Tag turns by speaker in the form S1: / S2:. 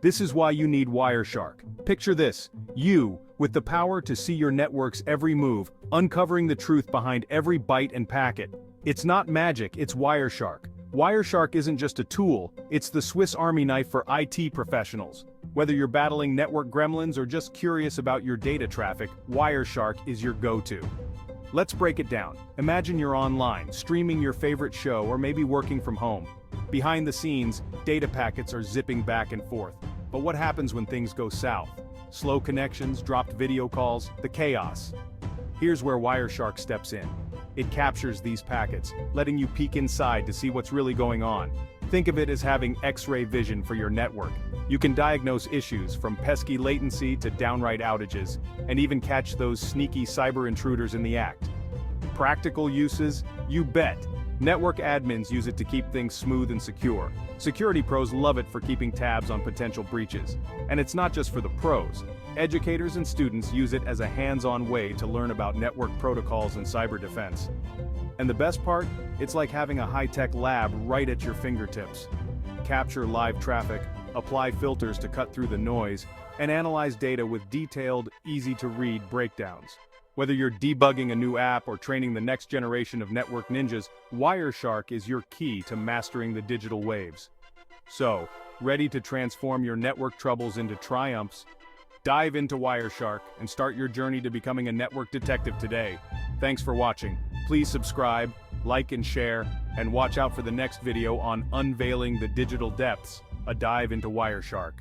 S1: This is why you need Wireshark. Picture this, you, with the power to see your network's every move, uncovering the truth behind every byte and packet. It's not magic, it's Wireshark. Wireshark isn't just a tool, it's the Swiss Army knife for IT professionals. Whether you're battling network gremlins or just curious about your data traffic, Wireshark is your go-to. Let's break it down. Imagine you're online, streaming your favorite show or maybe working from home. Behind the scenes, data packets are zipping back and forth. But what happens when things go south? Slow connections, dropped video calls, the chaos. Here's where Wireshark steps in. It captures these packets, letting you peek inside to see what's really going on. Think of it as having X-ray vision for your network. You can diagnose issues from pesky latency to downright outages, and even catch those sneaky cyber intruders in the act. Practical uses? You bet! Network admins use it to keep things smooth and secure. Security pros love it for keeping tabs on potential breaches. And it's not just for the pros. Educators and students use it as a hands-on way to learn about network protocols and cyber defense. And the best part? It's like having a high-tech lab right at your fingertips. Capture live traffic, apply filters to cut through the noise, and analyze data with detailed, easy-to-read breakdowns. Whether you're debugging a new app or training the next generation of network ninjas, Wireshark is your key to mastering the digital waves. So, ready to transform your network troubles into triumphs? Dive into Wireshark and start your journey to becoming a network detective today. Thanks for watching. Please subscribe, like and share, and watch out for the next video on Unveiling the Digital Depths, a dive into Wireshark.